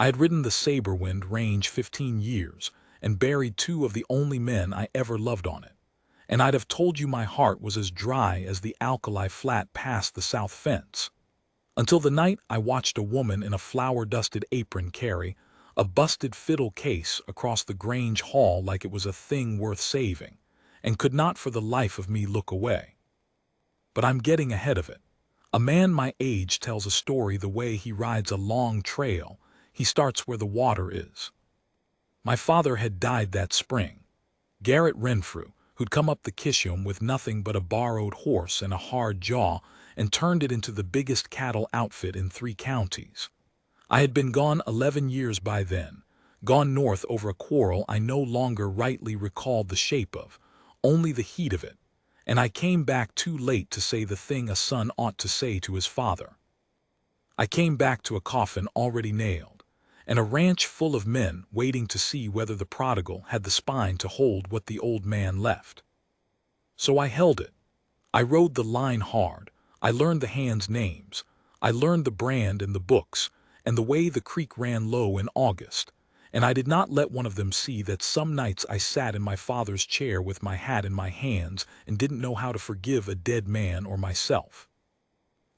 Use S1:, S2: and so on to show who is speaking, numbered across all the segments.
S1: I had ridden the Saberwind range 15 years and buried two of the only men I ever loved on it. And I'd have told you my heart was as dry as the alkali flat past the south fence. Until the night I watched a woman in a flour-dusted apron carry a busted fiddle case across the Grange hall like it was a thing worth saving, and could not for the life of me look away. But I'm getting ahead of it. A man my age tells a story the way he rides a long trail. He starts where the water is. My father had died that spring. Garrett Renfrew, who'd come up the Kishum with nothing but a borrowed horse and a hard jaw and turned it into the biggest cattle outfit in 3 counties. I had been gone 11 years by then, gone north over a quarrel I no longer rightly recalled the shape of, only the heat of it, and I came back too late to say the thing a son ought to say to his father. I came back to a coffin already nailed, and a ranch full of men waiting to see whether the prodigal had the spine to hold what the old man left. So I held it. I rode the line hard. I learned the hands' names. I learned the brand and the books, and the way the creek ran low in August, and I did not let one of them see that some nights I sat in my father's chair with my hat in my hands and didn't know how to forgive a dead man or myself.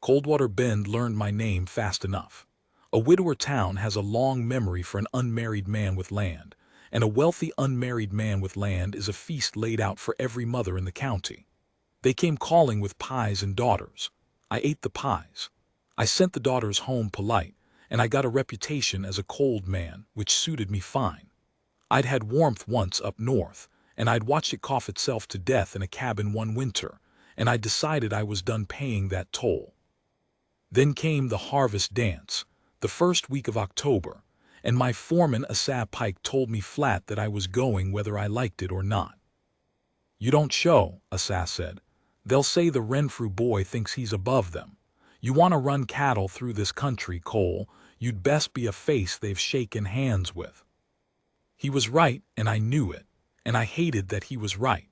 S1: Coldwater Bend learned my name fast enough. A widower town has a long memory for an unmarried man with land, and a wealthy unmarried man with land is a feast laid out for every mother in the county. They came calling with pies and daughters. I ate the pies. I sent the daughters home polite, and I got a reputation as a cold man, which suited me fine. I'd had warmth once up north, and I'd watched it cough itself to death in a cabin one winter, and I decided I was done paying that toll. Then came the harvest dance, the first week of October, and my foreman Asa Pike told me flat that I was going whether I liked it or not. "You don't show," Asa said. "They'll say the Renfrew boy thinks he's above them. You want to run cattle through this country, Cole, you'd best be a face they've shaken hands with." He was right, and I knew it, and I hated that he was right.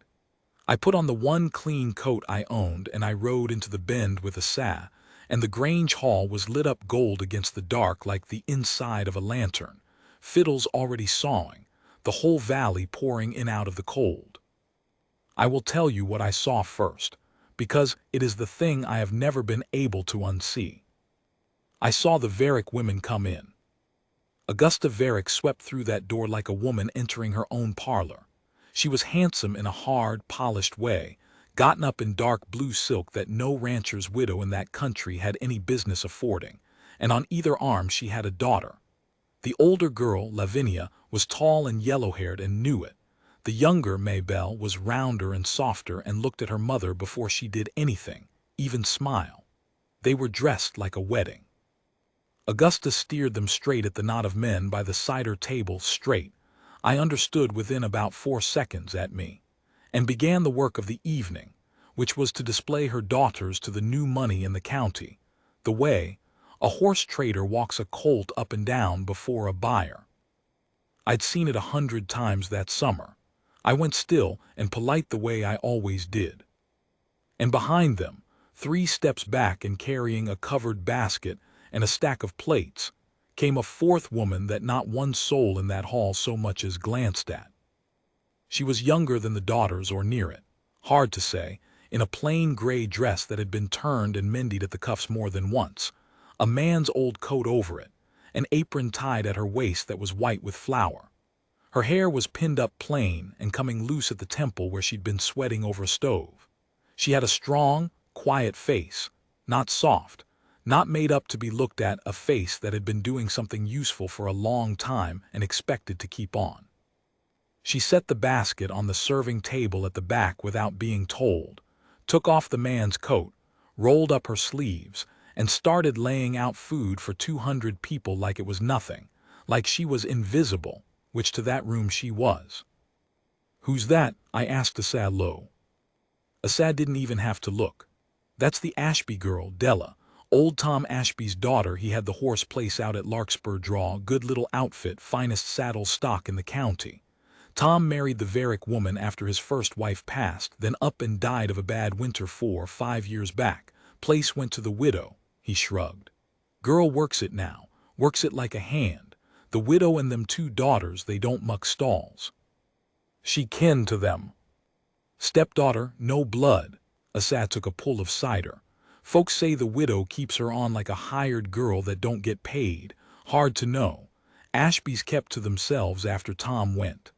S1: I put on the one clean coat I owned, and I rode into the Bend with Asa, and the Grange Hall was lit up gold against the dark like the inside of a lantern, fiddles already sawing, the whole valley pouring in out of the cold. I will tell you what I saw first, because it is the thing I have never been able to unsee. I saw the Varick women come in. Augusta Varick swept through that door like a woman entering her own parlor. She was handsome in a hard, polished way, gotten up in dark blue silk that no rancher's widow in that country had any business affording, and on either arm she had a daughter. The older girl, Lavinia, was tall and yellow-haired and knew it. The younger Maybelle was rounder and softer and looked at her mother before she did anything, even smile. They were dressed like a wedding. Augusta steered them straight at the knot of men by the cider table straight. I understood within about 4 seconds at me, and began the work of the evening, which was to display her daughters to the new money in the county, the way a horse trader walks a colt up and down before a buyer. I'd seen it 100 times that summer. I went still and polite the way I always did. And behind them, 3 steps back and carrying a covered basket and a stack of plates, came a 4th woman that not one soul in that hall so much as glanced at. She was younger than the daughters or near it, hard to say, in a plain gray dress that had been turned and mended at the cuffs more than once, a man's old coat over it, an apron tied at her waist that was white with flour. Her hair was pinned up plain and coming loose at the temple where she'd been sweating over a stove. She had a strong, quiet face, not soft, not made up to be looked at, a face that had been doing something useful for a long time and expected to keep on. She set the basket on the serving table at the back without being told, took off the man's coat, rolled up her sleeves, and started laying out food for 200 people like it was nothing, like she was invisible, which to that room she was. "Who's that?" I asked Asa low. Asa didn't even have to look. "That's the Ashby girl, Della. Old Tom Ashby's daughter. He had the horse place out at Larkspur Draw, good little outfit, finest saddle stock in the county. Tom married the Varick woman after his first wife passed, then up and died of a bad winter 4 or 5 years back. Place went to the widow." He shrugged. "Girl works it now, works it like a hand. The widow and them 2 daughters, they don't muck stalls. She kin to them. Stepdaughter, no blood. Assad took a pull of cider. Folks say the widow keeps her on like a hired girl that don't get paid. Hard to know. Ashby's kept to themselves after Tom went.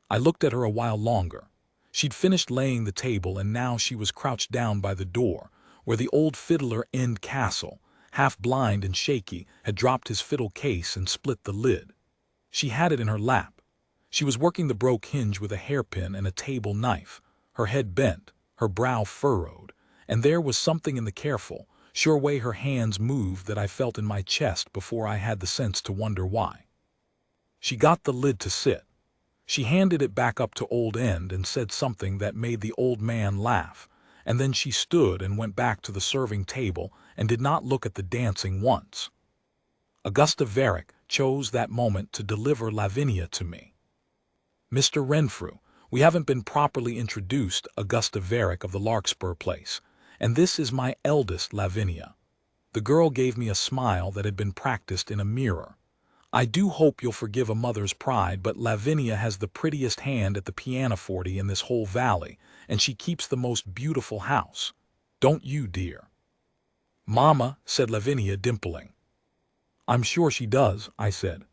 S1: I looked at her a while longer. She'd finished laying the table, and now she was crouched down by the door, where the old fiddler End Castle, half blind and shaky, had dropped his fiddle case and split the lid. She had it in her lap. She was working the broke hinge with a hairpin and a table knife, her head bent, her brow furrowed, and there was something in the careful, sure way her hands moved that I felt in my chest before I had the sense to wonder why. She got the lid to sit. She handed it back up to Old End and said something that made the old man laugh, and then she stood and went back to the serving table and did not look at the dancing once. Augusta Varick chose that moment to deliver Lavinia to me. Mr. Renfrew, we haven't been properly introduced. Augusta Varick of the Larkspur place, and this is my eldest, Lavinia. The girl gave me a smile that had been practiced in a mirror. I do hope you'll forgive a mother's pride, but Lavinia has the prettiest hand at the pianoforte in this whole valley, and she keeps the most beautiful house. Don't you, dear? Mama, said Lavinia, dimpling. I'm sure she does, I said.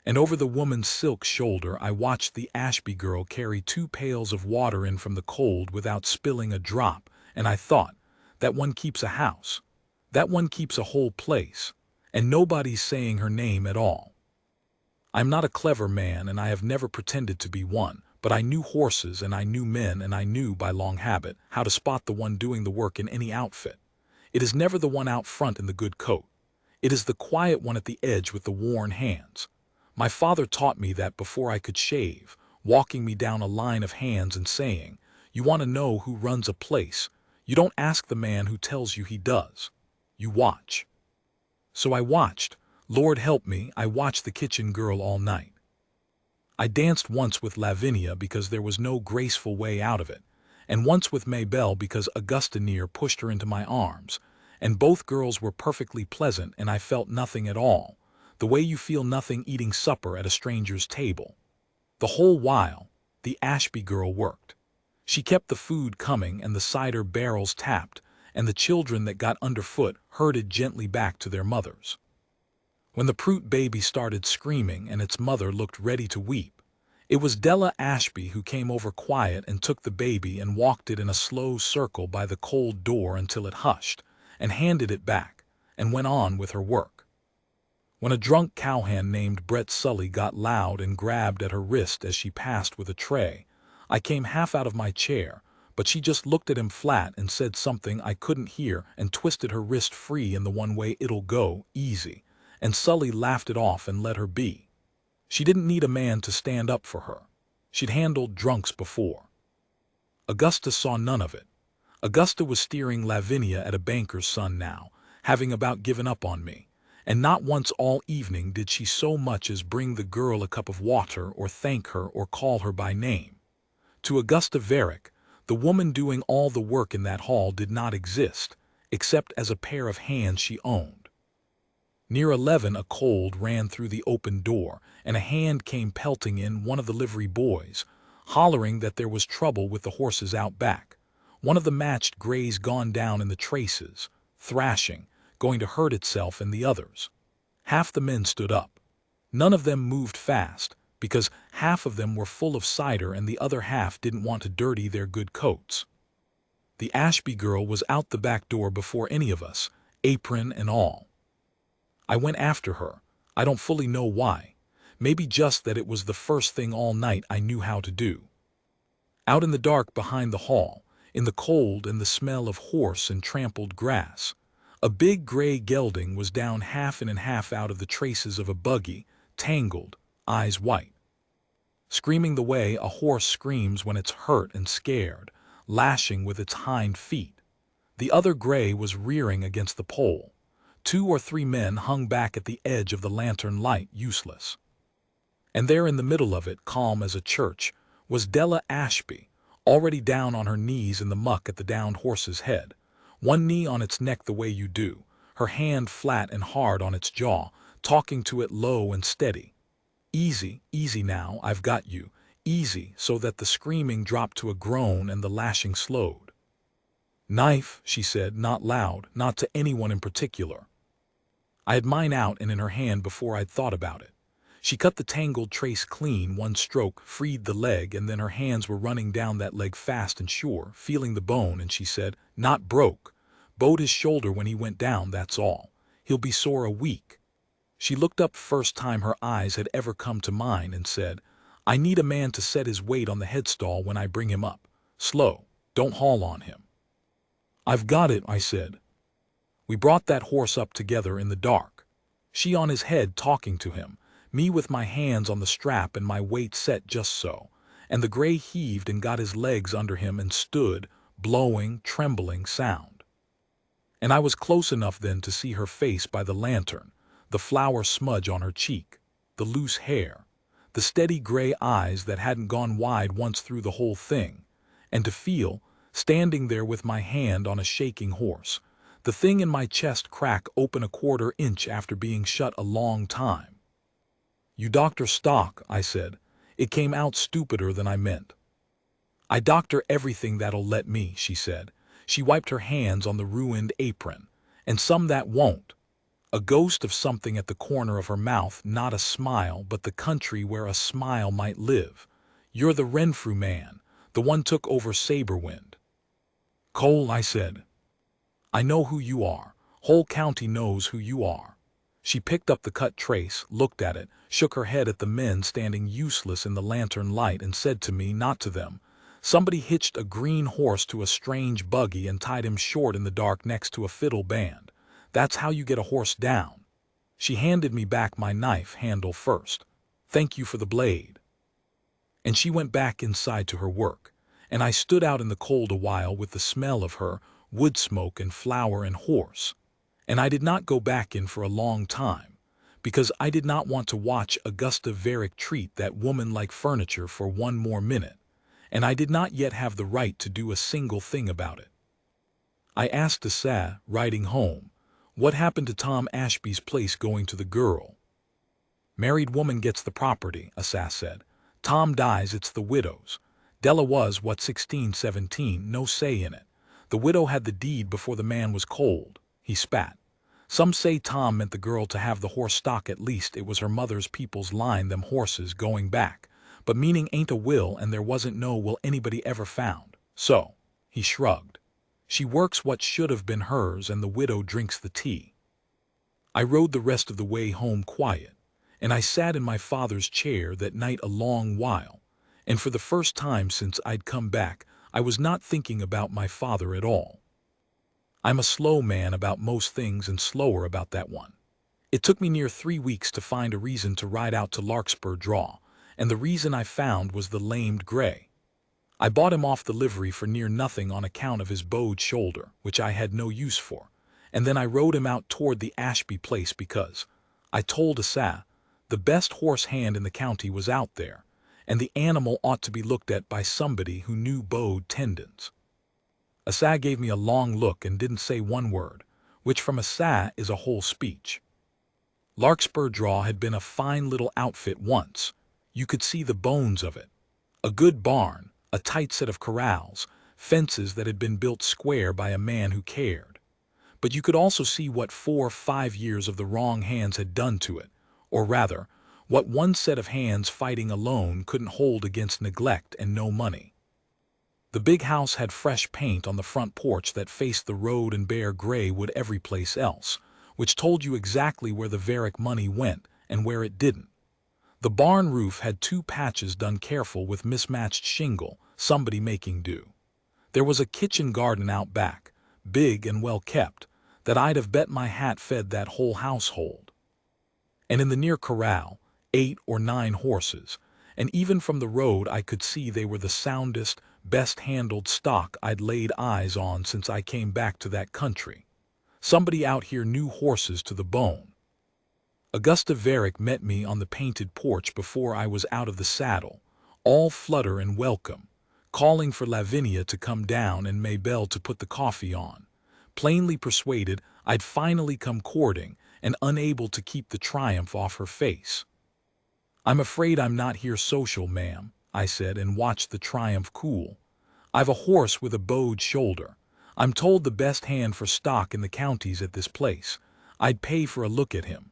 S1: And over the woman's silk shoulder I watched the Ashby girl carry 2 pails of water in from the cold without spilling a drop, and I thought, that one keeps a house. That one keeps a whole place, and nobody's saying her name at all. I'm not a clever man, and I have never pretended to be one, but I knew horses and I knew men, and I knew by long habit how to spot the one doing the work in any outfit. It is never the one out front in the good coat. It is the quiet one at the edge with the worn hands. My father taught me that before I could shave, walking me down a line of hands and saying, you want to know who runs a place, you don't ask the man who tells you he does. You watch. So I watched. Lord help me, I watched the kitchen girl all night. I danced once with Lavinia because there was no graceful way out of it, and once with Maybelle because Augusta Near pushed her into my arms, and both girls were perfectly pleasant and I felt nothing at all, the way you feel nothing eating supper at a stranger's table. The whole while, the Ashby girl worked. She kept the food coming and the cider barrels tapped, and the children that got underfoot herded gently back to their mothers. When the Prout baby started screaming and its mother looked ready to weep, it was Della Ashby who came over quiet and took the baby and walked it in a slow circle by the cold door until it hushed, and handed it back, and went on with her work. When a drunk cowhand named Brett Sully got loud and grabbed at her wrist as she passed with a tray, I came half out of my chair, but she just looked at him flat and said something I couldn't hear and twisted her wrist free in the one way it'll go, easy, and Sully laughed it off and let her be. She didn't need a man to stand up for her. She'd handled drunks before. Augusta saw none of it. Augusta was steering Lavinia at a banker's son now, having about given up on me, and not once all evening did she so much as bring the girl a cup of water or thank her or call her by name. To Augusta Varick, the woman doing all the work in that hall did not exist, except as a pair of hands she owned. Near 11 a cold ran through the open door, and a hand came pelting in, one of the livery boys, hollering that there was trouble with the horses out back. One of the matched grays gone down in the traces, thrashing, going to hurt itself and the others. Half the men stood up. None of them moved fast, because half of them were full of cider and the other half didn't want to dirty their good coats. The Ashby girl was out the back door before any of us, apron and all. I went after her. I don't fully know why. Maybe just that it was the first thing all night I knew how to do. Out in the dark behind the hall, in the cold and the smell of horse and trampled grass, a big gray gelding was down half in and half out of the traces of a buggy, tangled, eyes white. Screaming the way a horse screams when it's hurt and scared, lashing with its hind feet. The other gray was rearing against the pole. 2 or 3 men hung back at the edge of the lantern light, useless. And there in the middle of it, calm as a church, was Della Ashby, already down on her knees in the muck at the downed horse's head, one knee on its neck the way you do, her hand flat and hard on its jaw, talking to it low and steady. Easy, easy now, I've got you. Easy, so that the screaming dropped to a groan and the lashing slowed. Knife, she said, not loud, not to anyone in particular. I had mine out and in her hand before I'd thought about it. She cut the tangled trace clean, one stroke, freed the leg, and then her hands were running down that leg fast and sure, feeling the bone, and she said, "Not broke. Bowed his shoulder when he went down, that's all. He'll be sore a week." She looked up first time her eyes had ever come to mine and said, "I need a man to set his weight on the headstall when I bring him up. Slow. Don't haul on him." "I've got it," I said. We brought that horse up together in the dark. She on his head talking to him, me with my hands on the strap and my weight set just so, and the gray heaved and got his legs under him and stood, blowing, trembling sound. And I was close enough then to see her face by the lantern, the flour smudge on her cheek, the loose hair, the steady gray eyes that hadn't gone wide once through the whole thing, and to feel, standing there with my hand on a shaking horse, the thing in my chest crack open a 1/4 inch after being shut a long time. "You doctor stock," I said. It came out stupider than I meant. "I doctor everything that'll let me," she said. She wiped her hands on the ruined apron. "And some that won't." A ghost of something at the corner of her mouth, not a smile, but the country where a smile might live. "You're the Renfrew man, the one took over Saberwind." "Cole," I said. "I know who you are. Whole county knows who you are." She picked up the cut trace, looked at it, shook her head at the men standing useless in the lantern light, and said to me, not to them, "Somebody hitched a green horse to a strange buggy and tied him short in the dark next to a fiddle band. That's how you get a horse down." She handed me back my knife handle first. "Thank you for the blade." And she went back inside to her work, and I stood out in the cold a while with the smell of her, wood smoke and flour and horse. And I did not go back in for a long time, because I did not want to watch Augusta Varick treat that woman like furniture for one more minute, and I did not yet have the right to do a single thing about it. I asked Asa, riding home, what happened to Tom Ashby's place going to the girl. "Married woman gets the property," Asa said. "Tom dies, it's the widow's. Della was, 16, 17, no say in it. The widow had the deed before the man was cold." He spat. "Some say Tom meant the girl to have the horse stock, at least it was her mother's people's line, them horses, going back. But meaning ain't a will, and there wasn't no will anybody ever found. So," he shrugged, "she works what should have been hers, and the widow drinks the tea." I rode the rest of the way home quiet, and I sat in my father's chair that night a long while, and for the first time since I'd come back, I was not thinking about my father at all. I'm a slow man about most things and slower about that one. It took me near 3 weeks to find a reason to ride out to Larkspur Draw, and the reason I found was the lamed gray. I bought him off the livery for near nothing on account of his bowed shoulder, which I had no use for, and then I rode him out toward the Ashby place because, I told Asa, the best horse hand in the county was out there, and the animal ought to be looked at by somebody who knew bowed tendons. Asa gave me a long look and didn't say one word, which from Asa is a whole speech. Larkspur Draw had been a fine little outfit once. You could see the bones of it. A good barn, a tight set of corrals, fences that had been built square by a man who cared. But you could also see what 4 or 5 years of the wrong hands had done to it, or rather, what one set of hands fighting alone couldn't hold against neglect and no money. The big house had fresh paint on the front porch that faced the road and bare gray wood every place else, which told you exactly where the Varick money went and where it didn't. The barn roof had 2 patches done careful with mismatched shingle, somebody making do. There was a kitchen garden out back, big and well kept, that I'd have bet my hat fed that whole household. And in the near corral, 8 or 9 horses, and even from the road I could see they were the soundest, best-handled stock I'd laid eyes on since I came back to that country. Somebody out here knew horses to the bone. Augusta Varick met me on the painted porch before I was out of the saddle, all flutter and welcome, calling for Lavinia to come down and Maybelle to put the coffee on, plainly persuaded I'd finally come courting and unable to keep the triumph off her face. "I'm afraid I'm not here social, ma'am," I said, and watched the triumph cool. "I've a horse with a bowed shoulder. I'm told the best hand for stock in the counties at this place. I'd pay for a look at him."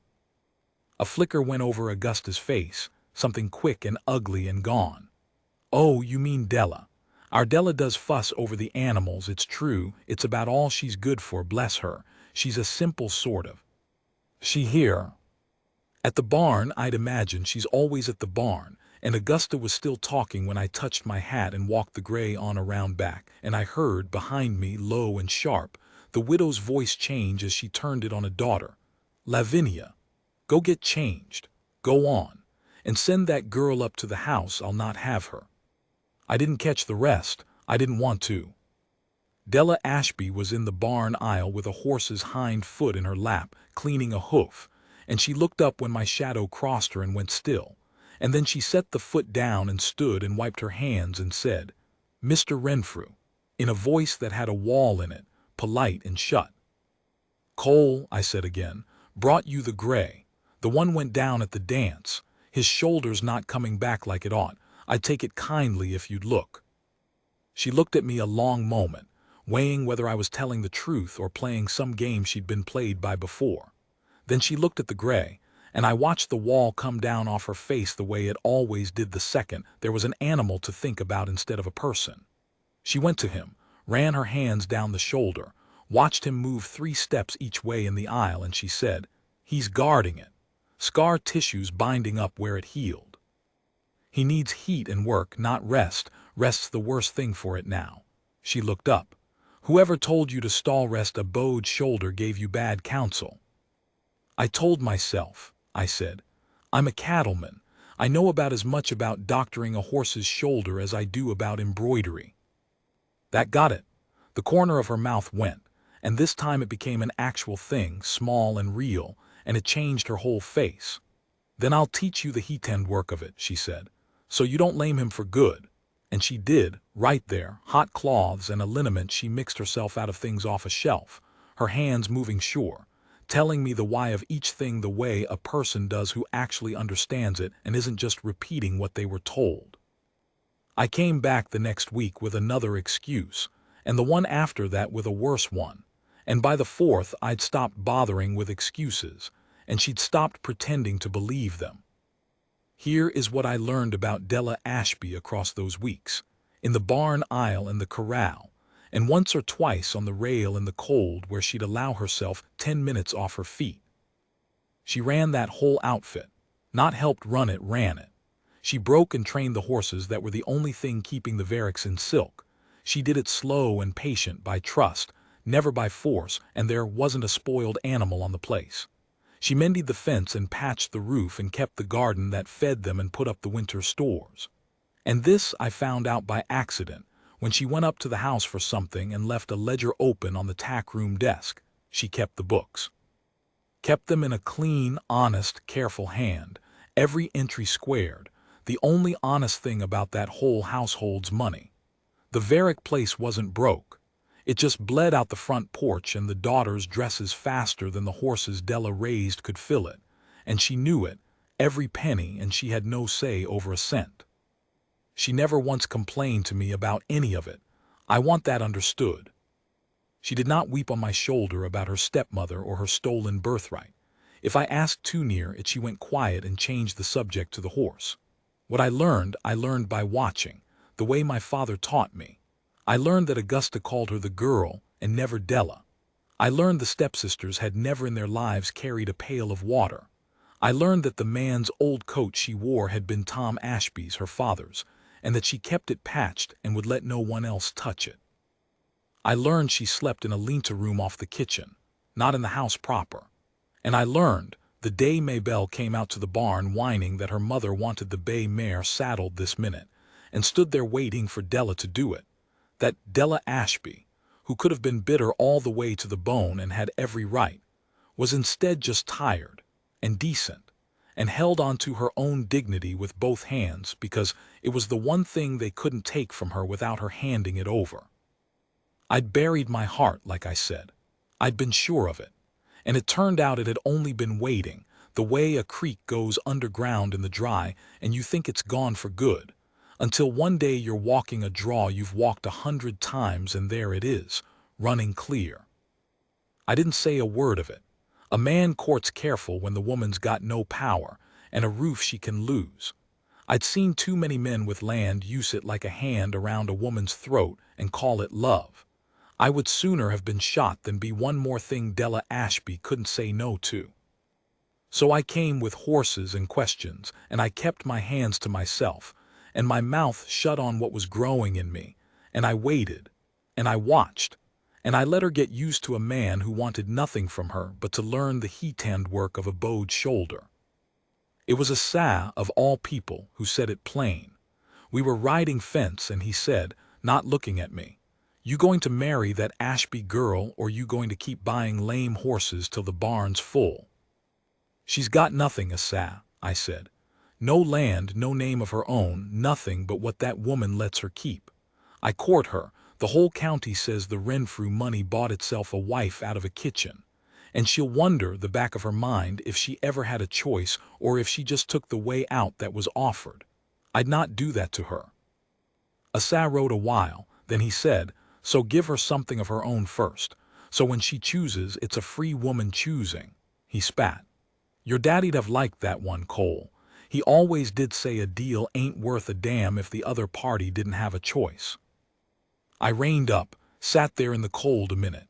S1: A flicker went over Augusta's face, something quick and ugly and gone. "Oh, you mean Della. Our Della does fuss over the animals, it's true. It's about all she's good for, bless her. She's a simple sort of. She here." "At the barn, I'd imagine. She's always at the barn." And Augusta was still talking when I touched my hat and walked the gray on around back, and I heard, behind me, low and sharp, the widow's voice change as she turned it on a daughter. "Lavinia, go get changed. Go on. And send that girl up to the house. I'll not have her." I didn't catch the rest. I didn't want to. Della Ashby was in the barn aisle with a horse's hind foot in her lap, cleaning a hoof, and she looked up when my shadow crossed her and went still. And then she set the foot down and stood and wiped her hands and said, "Mr. Renfrew," in a voice that had a wall in it, polite and shut. "Cole," I said again, "brought you the gray. The one went down at the dance. His shoulder's not coming back like it ought. I'd take it kindly if you'd look." She looked at me a long moment, weighing whether I was telling the truth or playing some game she'd been played by before. Then she looked at the gray, and I watched the wall come down off her face the way it always did the second there was an animal to think about instead of a person. She went to him, ran her hands down the shoulder, watched him move 3 steps each way in the aisle, and she said, "He's guarding it. Scar tissue's binding up where it healed. He needs heat and work, not rest. Rest's the worst thing for it now." She looked up. "Whoever told you to stall rest a bowed shoulder gave you bad counsel." "I told myself," I said. "I'm a cattleman. I know about as much about doctoring a horse's shoulder as I do about embroidery." That got it. The corner of her mouth went, and this time it became an actual thing, small and real, and it changed her whole face. "Then I'll teach you the heat-end work of it," she said, "so you don't lame him for good." And she did, right there, hot cloths and a liniment. She mixed herself out of things off a shelf, her hands moving sure, telling me the why of each thing the way a person does who actually understands it and isn't just repeating what they were told. I came back the next week with another excuse, and the one after that with a worse one, and by the 4th I'd stopped bothering with excuses, and she'd stopped pretending to believe them. Here is what I learned about Della Ashby across those weeks, in the barn aisle and the corral, and once or twice on the rail in the cold where she'd allow herself 10 minutes off her feet. She ran that whole outfit, not helped run it, ran it. She broke and trained the horses that were the only thing keeping the Variks in silk. She did it slow and patient, by trust, never by force, and there wasn't a spoiled animal on the place. She mended the fence and patched the roof and kept the garden that fed them and put up the winter stores. And this I found out by accident, when she went up to the house for something and left a ledger open on the tack room desk. She kept the books. Kept them in a clean, honest, careful hand, every entry squared, the only honest thing about that whole household's money. The Varik place wasn't broke. It just bled out the front porch, and the daughters' dresses faster than the horses Della raised could fill it, and she knew it, every penny, and she had no say over a cent. She never once complained to me about any of it. I want that understood. She did not weep on my shoulder about her stepmother or her stolen birthright. If I asked too near it, she went quiet and changed the subject to the horse. What I learned by watching, the way my father taught me. I learned that Augusta called her the girl and never Della. I learned the stepsisters had never in their lives carried a pail of water. I learned that the man's old coat she wore had been Tom Ashby's, her father's, and that she kept it patched and would let no one else touch it. I learned she slept in a lean-to room off the kitchen, not in the house proper. And I learned, the day Maybelle came out to the barn whining that her mother wanted the bay mare saddled this minute, and stood there waiting for Della to do it, that Della Ashby, who could have been bitter all the way to the bone and had every right, was instead just tired and decent, and held on to her own dignity with both hands because it was the one thing they couldn't take from her without her handing it over. I'd buried my heart, like I said. I'd been sure of it. And it turned out it had only been waiting, the way a creek goes underground in the dry and you think it's gone for good, until one day you're walking a draw you've walked 100 times and there it is, running clear. I didn't say a word of it. A man courts careful when the woman's got no power and a roof she can lose. I'd seen too many men with land use it like a hand around a woman's throat and call it love. I would sooner have been shot than be one more thing Della Ashby couldn't say no to. So I came with horses and questions, and I kept my hands to myself, and my mouth shut on what was growing in me, and I waited, and I watched, and I let her get used to a man who wanted nothing from her but to learn the heat-hand work of a bowed shoulder. It was a Sa, of all people, who said it plain. We were riding fence, and he said, not looking at me, "You going to marry that Ashby girl, or you going to keep buying lame horses till the barn's full?" "She's got nothing, Sa," I said. "No land, no name of her own, nothing but what that woman lets her keep. I court her. The whole county says the Renfrew money bought itself a wife out of a kitchen. And she'll wonder the back of her mind if she ever had a choice or if she just took the way out that was offered. I'd not do that to her." Asa rode a while, then he said, "So give her something of her own first. So when she chooses, it's a free woman choosing." He spat. "Your daddy'd have liked that one, Cole. He always did say a deal ain't worth a damn if the other party didn't have a choice." I reined up, sat there in the cold a minute.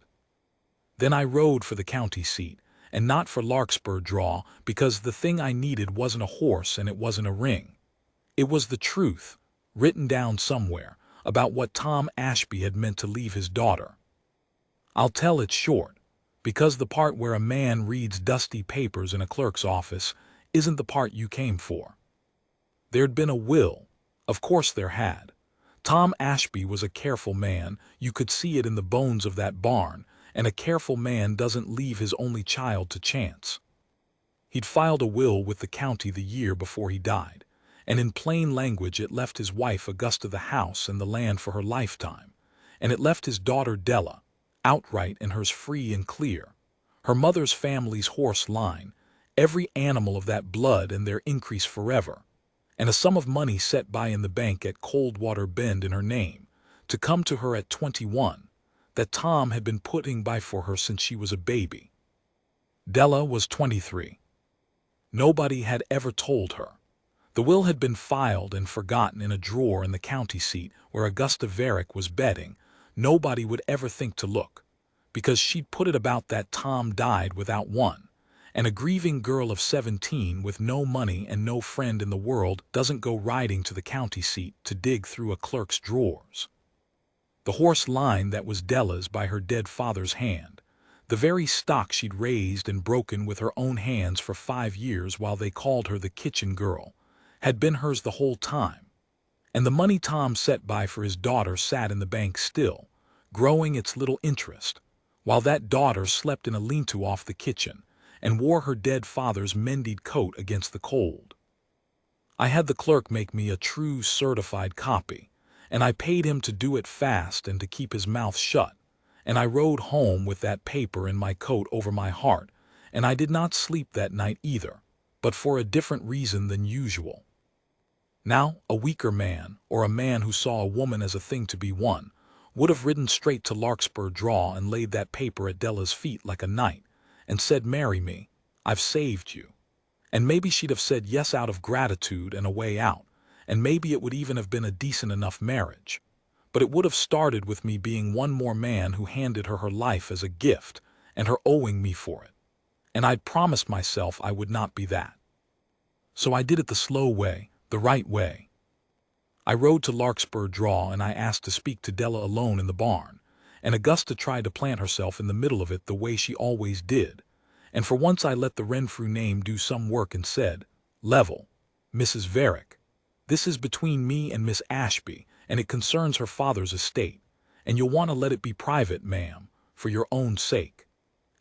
S1: Then I rode for the county seat, and not for Larkspur Draw, because the thing I needed wasn't a horse and it wasn't a ring. It was the truth, written down somewhere, about what Tom Ashby had meant to leave his daughter. I'll tell it short, because the part where a man reads dusty papers in a clerk's office isn't the part you came for. There'd been a will. Of course there had. Tom Ashby was a careful man, you could see it in the bones of that barn, and a careful man doesn't leave his only child to chance. He'd filed a will with the county the year before he died, and in plain language it left his wife Augusta the house and the land for her lifetime, and it left his daughter Della, outright and hers free and clear, her mother's family's horse line, every animal of that blood and their increase forever, and a sum of money set by in the bank at Coldwater Bend in her name, to come to her at 21, that Tom had been putting by for her since she was a baby. Della was 23. Nobody had ever told her. The will had been filed and forgotten in a drawer in the county seat where Augusta Varick was betting. Nobody would ever think to look, because she'd put it about that Tom died without one, and a grieving girl of 17 with no money and no friend in the world doesn't go riding to the county seat to dig through a clerk's drawers. The horse line that was Della's by her dead father's hand, the very stock she'd raised and broken with her own hands for 5 years while they called her the kitchen girl, had been hers the whole time. And the money Tom set by for his daughter sat in the bank still, growing its little interest, while that daughter slept in a lean-to off the kitchen and wore her dead father's mended coat against the cold. I had the clerk make me a true certified copy, and I paid him to do it fast and to keep his mouth shut, and I rode home with that paper in my coat over my heart, and I did not sleep that night either, but for a different reason than usual. Now, a weaker man, or a man who saw a woman as a thing to be won, would have ridden straight to Larkspur Draw and laid that paper at Della's feet like a knight, and said, "Marry me, I've saved you." And maybe she'd have said yes out of gratitude and a way out, and maybe it would even have been a decent enough marriage. But it would have started with me being one more man who handed her her life as a gift, and her owing me for it. And I'd promised myself I would not be that. So I did it the slow way, the right way. I rode to Larkspur Draw and I asked to speak to Della alone in the barn, and Augusta tried to plant herself in the middle of it the way she always did, and for once I let the Renfrew name do some work and said, "Level, Mrs. Varick, this is between me and Miss Ashby, and it concerns her father's estate, and you'll want to let it be private, ma'am, for your own sake."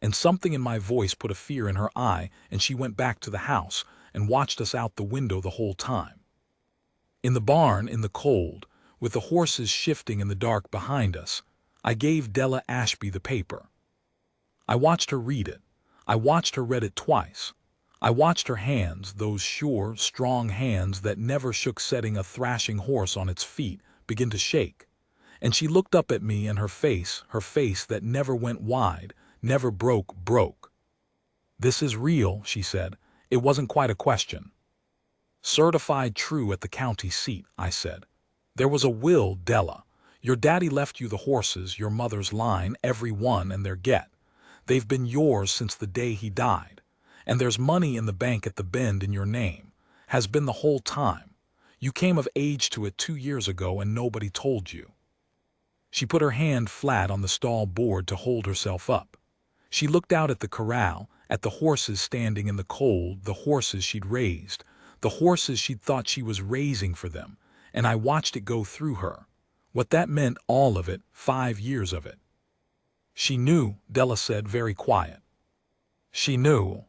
S1: And something in my voice put a fear in her eye, and she went back to the house and watched us out the window the whole time. In the barn, in the cold, with the horses shifting in the dark behind us, I gave Della Ashby the paper. I watched her read it. I watched her read it twice. I watched her hands, those sure, strong hands that never shook setting a thrashing horse on its feet, begin to shake. And she looked up at me, and her face that never went wide, never broke. "This is real," she said. It wasn't quite a question. "Certified true at the county seat," I said. "There was a will, Della. Your daddy left you the horses, your mother's line, every one, and their get. They've been yours since the day he died. And there's money in the bank at the Bend in your name. Has been the whole time. You came of age to it 2 years ago and nobody told you." She put her hand flat on the stall board to hold herself up. She looked out at the corral, at the horses standing in the cold, the horses she'd raised, the horses she'd thought she was raising for them, and I watched it go through her. What that meant, all of it, 5 years of it. "She knew," Della said, very quiet. "She knew."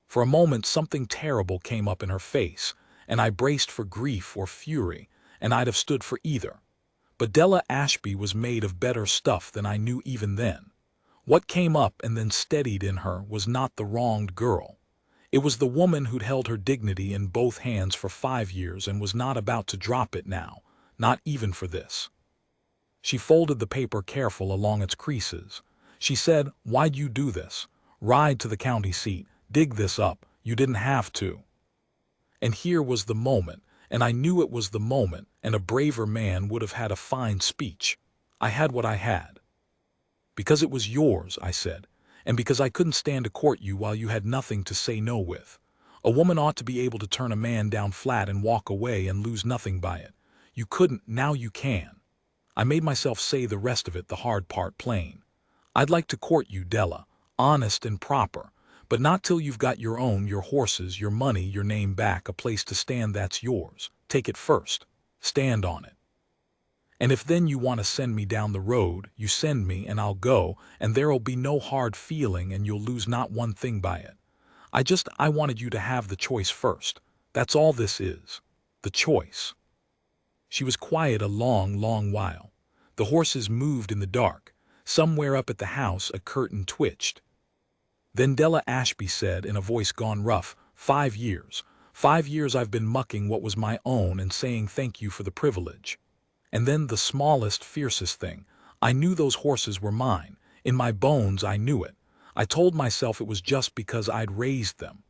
S1: For a moment something terrible came up in her face, and I braced for grief or fury, and I'd have stood for either. But Della Ashby was made of better stuff than I knew even then. What came up and then steadied in her was not the wronged girl. It was the woman who'd held her dignity in both hands for 5 years and was not about to drop it now, not even for this. She folded the paper careful along its creases. She said, "Why'd you do this? Ride to the county seat, dig this up, you didn't have to." And here was the moment, and I knew it was the moment, and a braver man would have had a fine speech. I had what I had. "Because it was yours," I said, "and because I couldn't stand to court you while you had nothing to say no with. A woman ought to be able to turn a man down flat and walk away and lose nothing by it. You couldn't, now you can." I made myself say the rest of it, the hard part, plain. "I'd like to court you, Della, honest and proper, but not till you've got your own, your horses, your money, your name back, a place to stand that's yours. Take it first. Stand on it. And if then you want to send me down the road, you send me and I'll go, and there'll be no hard feeling and you'll lose not one thing by it. I wanted you to have the choice first. That's all this is. The choice." She was quiet a long while. The horses moved in the dark. Somewhere up at the house a curtain twitched. Then Della Ashby said in a voice gone rough, 5 years. 5 years I've been mucking what was my own and saying thank you for the privilege. And then the smallest, fiercest thing. I knew those horses were mine. In my bones I knew it. I told myself it was just because I'd raised them."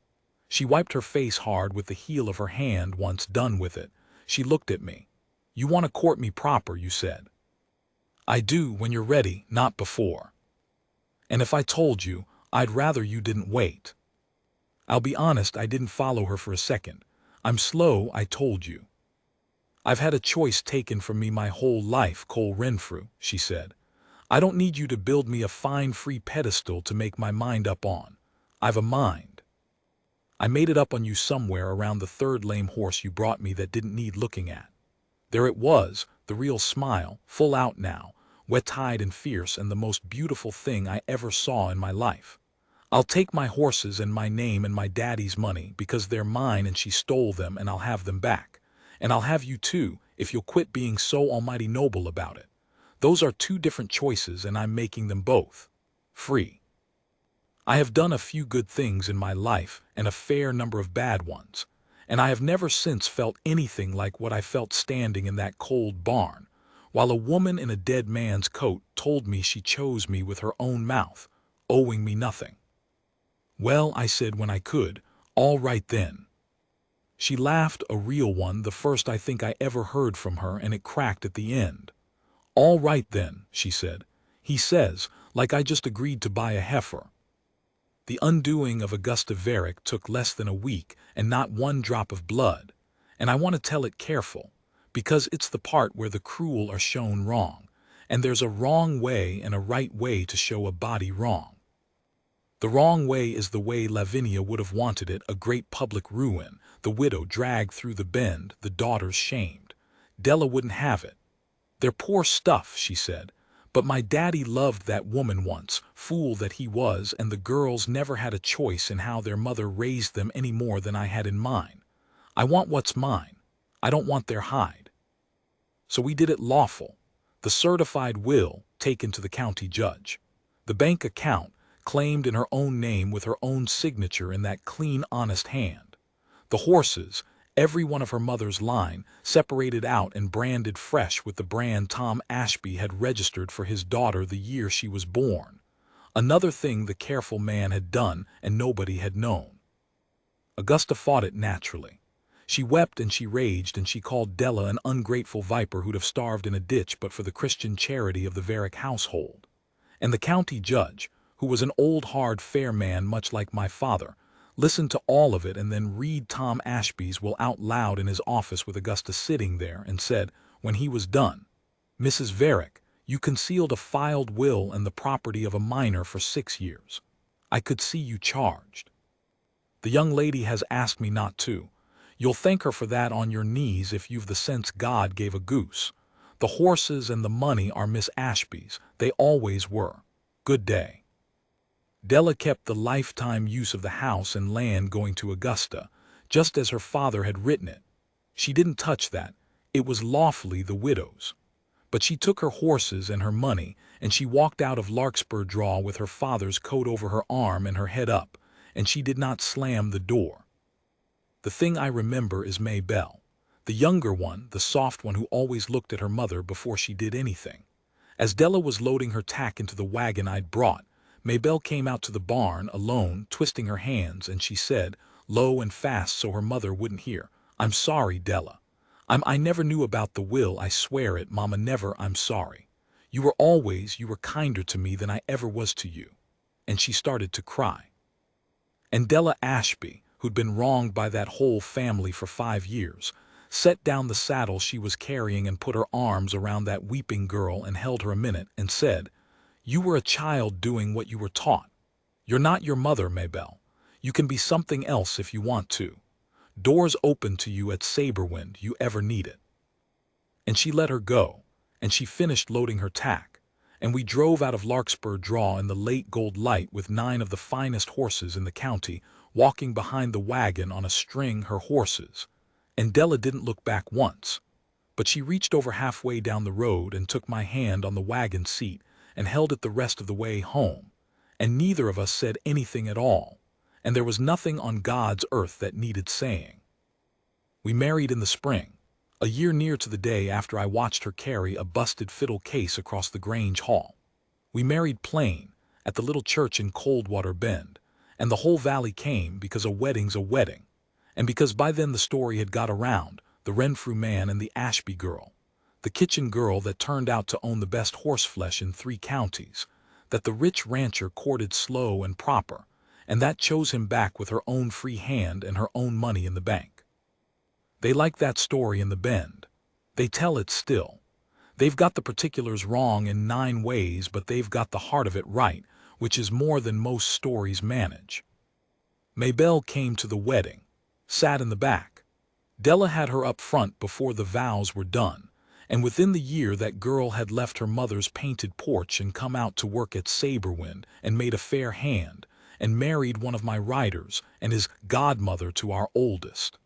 S1: She wiped her face hard with the heel of her hand. Once done with it, she looked at me. "You want to court me proper, you said." "I do when you're ready, not before. And if I told you, I'd rather you didn't wait." I'll be honest, I didn't follow her for a second. "I'm slow, I told you. I've had a choice taken from me my whole life, Cole Renfrew," she said. "I don't need you to build me a fine free pedestal to make my mind up on. I've a mind. I made it up on you somewhere around the 3rd lame horse you brought me that didn't need looking at. There it was, the real smile, full out now, wet-eyed and fierce, and the most beautiful thing I ever saw in my life. I'll take my horses and my name and my daddy's money because they're mine and she stole them, and I'll have them back. And I'll have you too, if you'll quit being so almighty noble about it. Those are 2 different choices and I'm making them both. Free. I have done a few good things in my life and a fair number of bad ones, and I have never since felt anything like what I felt standing in that cold barn, while a woman in a dead man's coat told me she chose me with her own mouth, owing me nothing." "Well," I said when I could, "all right then." She laughed, a real one, the first I think I ever heard from her, and it cracked at the end. "All right then," she said. "He says, like I just agreed to buy a heifer." The undoing of Augusta Varick took less than a week and not one drop of blood, and I want to tell it careful, because it's the part where the cruel are shown wrong, and there's a wrong way and a right way to show a body wrong. The wrong way is the way Lavinia would have wanted it, a great public ruin, the widow dragged through the Bend, the daughters shamed. Della wouldn't have it. "They're poor stuff," she said, "but my daddy loved that woman once, fool that he was, and the girls never had a choice in how their mother raised them any more than I had in mine. I want what's mine. I don't want their hide." So we did it lawful. The certified will taken to the county judge. The bank account claimed in her own name with her own signature in that clean, honest hand. The horses, every one of her mother's line, separated out and branded fresh with the brand Tom Ashby had registered for his daughter the year she was born. Another thing the careful man had done and nobody had known. Augusta fought it naturally. She wept and she raged and she called Della an ungrateful viper who'd have starved in a ditch but for the Christian charity of the Varick household. And the county judge, who was an old hard fair man much like my father, listened to all of it and then read Tom Ashby's will out loud in his office with Augusta sitting there and said, when he was done, "Mrs. Varick, you concealed a filed will and the property of a minor for 6 years. I could see you charged. The young lady has asked me not to. You'll thank her for that on your knees if you've the sense God gave a goose. The horses and the money are Miss Ashby's. They always were. Good day." Della kept the lifetime use of the house and land going to Augusta, just as her father had written it. She didn't touch that. It was lawfully the widow's. But she took her horses and her money, and she walked out of Larkspur Draw with her father's coat over her arm and her head up, and she did not slam the door. The thing I remember is Maybelle, the younger one, the soft one who always looked at her mother before she did anything. As Della was loading her tack into the wagon I'd brought, Maybelle came out to the barn alone, twisting her hands, and she said, low and fast so her mother wouldn't hear, "I'm sorry, Della. I never knew about the will, I swear it, Mama, never. I'm sorry. You were kinder to me than I ever was to you." And she started to cry. And Della Ashby, who'd been wronged by that whole family for 5 years, set down the saddle she was carrying and put her arms around that weeping girl and held her a minute and said, "You were a child doing what you were taught. You're not your mother, Maybelle. You can be something else if you want to. Doors open to you at Saberwind, you ever need it." And she let her go, and she finished loading her tack, and we drove out of Larkspur Draw in the late gold light with 9 of the finest horses in the county, walking behind the wagon on a string, her horses. And Della didn't look back once, but she reached over halfway down the road and took my hand on the wagon seat and held it the rest of the way home, and neither of us said anything at all, and there was nothing on God's earth that needed saying. We married in the spring, a year near to the day after I watched her carry a busted fiddle case across the Grange Hall. We married plain, at the little church in Coldwater Bend, and the whole valley came because a wedding's a wedding, and because by then the story had got around, the Renfrew man and the Ashby girl, the kitchen girl that turned out to own the best horseflesh in 3 counties, that the rich rancher courted slow and proper, and that chose him back with her own free hand and her own money in the bank. They like that story in the Bend. They tell it still. They've got the particulars wrong in 9 ways, but they've got the heart of it right, which is more than most stories manage. Maybelle came to the wedding, sat in the back. Della had her up front before the vows were done, and within the year that girl had left her mother's painted porch and come out to work at Saberwind and made a fair hand, and married one of my riders and is godmother to our oldest.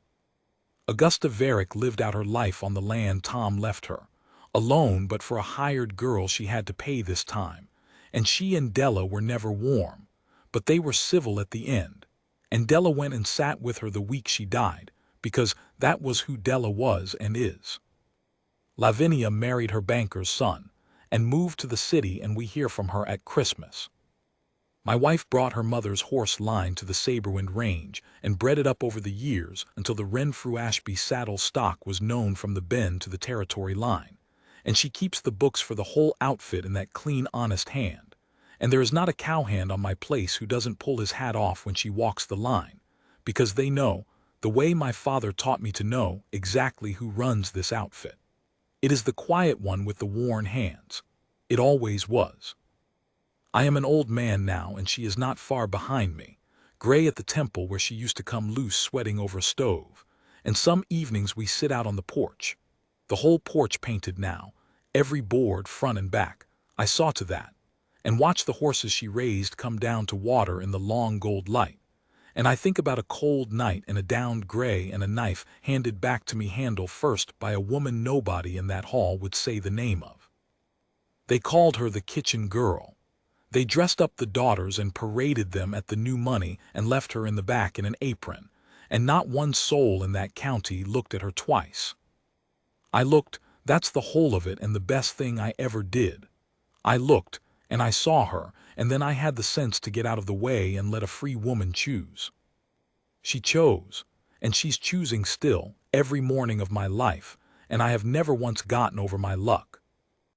S1: Augusta Varick lived out her life on the land Tom left her, alone but for a hired girl she had to pay this time, and she and Della were never warm, but they were civil at the end, and Della went and sat with her the week she died, because that was who Della was and is. Lavinia married her banker's son, and moved to the city, and we hear from her at Christmas. My wife brought her mother's horse line to the Saberwind range and bred it up over the years until the Renfrew Ashby saddle stock was known from the Bend to the Territory line, and she keeps the books for the whole outfit in that clean, honest hand, and there is not a cowhand on my place who doesn't pull his hat off when she walks the line, because they know, the way my father taught me to know, exactly who runs this outfit. It is the quiet one with the worn hands. It always was. I am an old man now, and she is not far behind me, gray at the temple where she used to come loose sweating over a stove, and some evenings we sit out on the porch. The whole porch painted now, every board front and back, I saw to that, and watch the horses she raised come down to water in the long gold light, and I think about a cold night and a downed gray and a knife handed back to me handle first by a woman nobody in that hall would say the name of. They called her the kitchen girl. They dressed up the daughters and paraded them at the new money and left her in the back in an apron, and not one soul in that county looked at her twice. I looked, that's the whole of it and the best thing I ever did. I looked, and I saw her, and then I had the sense to get out of the way and let a free woman choose. She chose, and she's choosing still, every morning of my life, and I have never once gotten over my luck.